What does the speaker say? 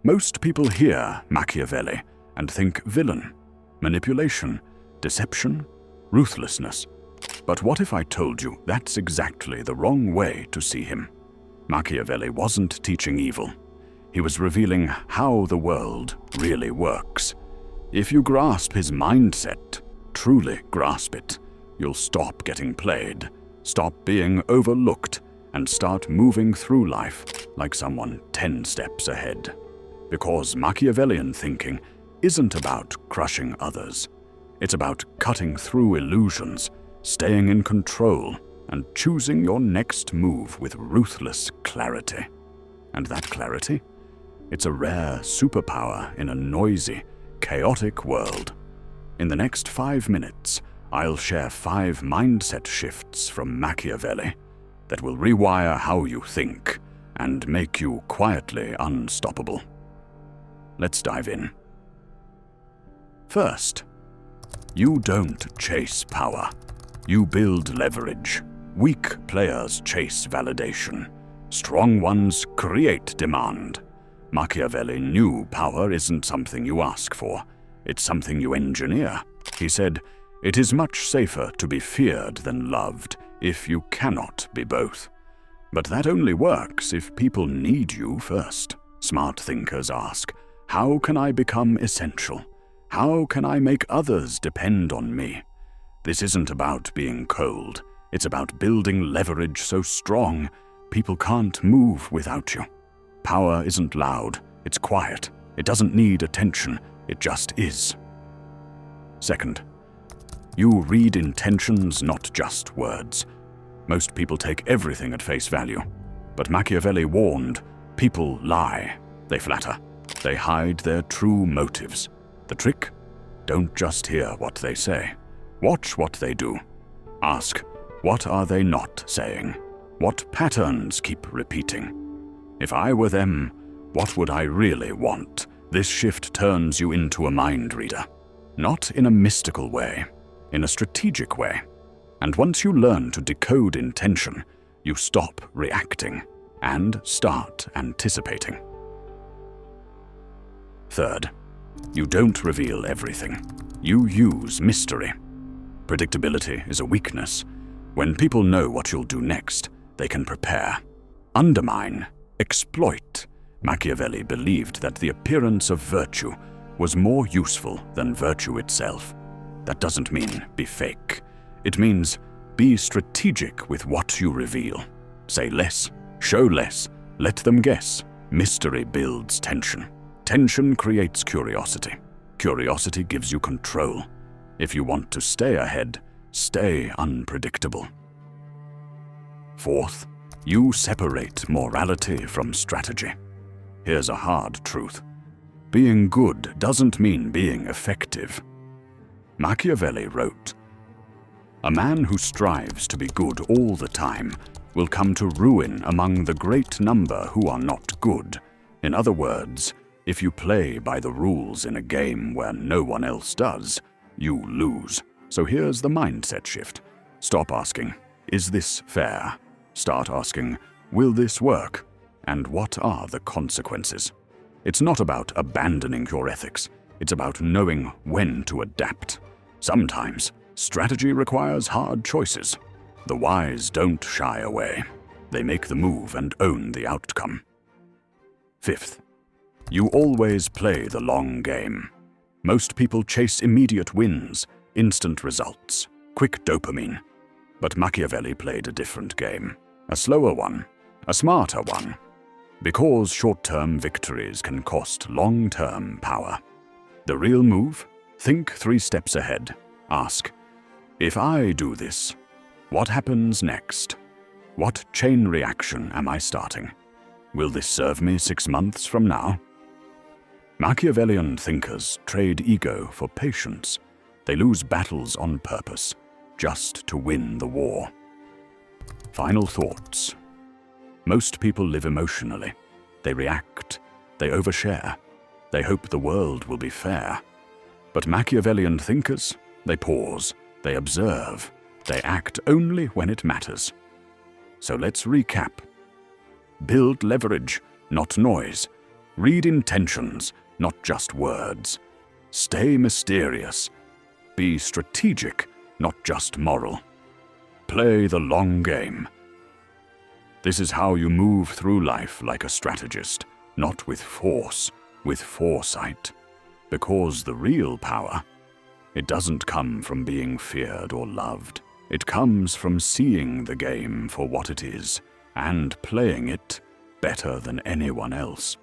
Most people hear Machiavelli and think villain, manipulation, deception, ruthlessness. But what if I told you that's exactly the wrong way to see him? Machiavelli wasn't teaching evil. He was revealing how the world really works. If you grasp his mindset, truly grasp it, you'll stop getting played, stop being overlooked, and start moving through life like someone 10 steps ahead. Because Machiavellian thinking isn't about crushing others. It's about cutting through illusions, staying in control, and choosing your next move with ruthless clarity. And that clarity? It's a rare superpower in a noisy, chaotic world. In the next 5 minutes, I'll share 5 mindset shifts from Machiavelli that will rewire how you think and make you quietly unstoppable. Let's dive in. First, you don't chase power. You build leverage. Weak players chase validation. Strong ones create demand. Machiavelli knew power isn't something you ask for. It's something you engineer. He said, "It is much safer to be feared than loved if you cannot be both." But that only works if people need you first. Smart thinkers ask, how can I become essential? How can I make others depend on me? This isn't about being cold. It's about building leverage so strong, people can't move without you. Power isn't loud, it's quiet. It doesn't need attention, it just is. Second, you read intentions, not just words. Most people take everything at face value. But Machiavelli warned, people lie, they flatter, they hide their true motives. The trick? Don't just hear what they say. Watch what they do. Ask, what are they not saying? What patterns keep repeating? If I were them, what would I really want? This shift turns you into a mind reader. Not in a mystical way, in a strategic way. And once you learn to decode intention, you stop reacting and start anticipating. Third, you don't reveal everything. You use mystery. Predictability is a weakness. When people know what you'll do next, they can prepare. Undermine, exploit. Machiavelli believed that the appearance of virtue was more useful than virtue itself. That doesn't mean be fake. It means be strategic with what you reveal. Say less, show less, let them guess. Mystery builds tension. Tension creates curiosity. Curiosity gives you control. If you want to stay ahead, stay unpredictable. Fourth, you separate morality from strategy. Here's a hard truth. Being good doesn't mean being effective. Machiavelli wrote, "A man who strives to be good all the time will come to ruin among the great number who are not good." In other words, if you play by the rules in a game where no one else does, you lose. So here's the mindset shift. Stop asking, is this fair? Start asking, will this work? And what are the consequences? It's not about abandoning your ethics. It's about knowing when to adapt. Sometimes, strategy requires hard choices. The wise don't shy away. They make the move and own the outcome. Fifth, you always play the long game. Most people chase immediate wins, instant results, quick dopamine. But Machiavelli played a different game. A slower one, a smarter one. Because short-term victories can cost long-term power. The real move? Think 3 steps ahead. Ask, if I do this, what happens next? What chain reaction am I starting? Will this serve me 6 months from now? Machiavellian thinkers trade ego for patience. They lose battles on purpose, just to win the war. Final thoughts. Most people live emotionally. They react, they overshare, they hope the world will be fair. But Machiavellian thinkers, they pause, they observe, they act only when it matters. So let's recap. Build leverage, not noise. Read intentions, not just words. Stay mysterious. Be strategic, not just moral. Play the long game. This is how you move through life like a strategist, not with force, with foresight. Because the real power, it doesn't come from being feared or loved. It comes from seeing the game for what it is and playing it better than anyone else.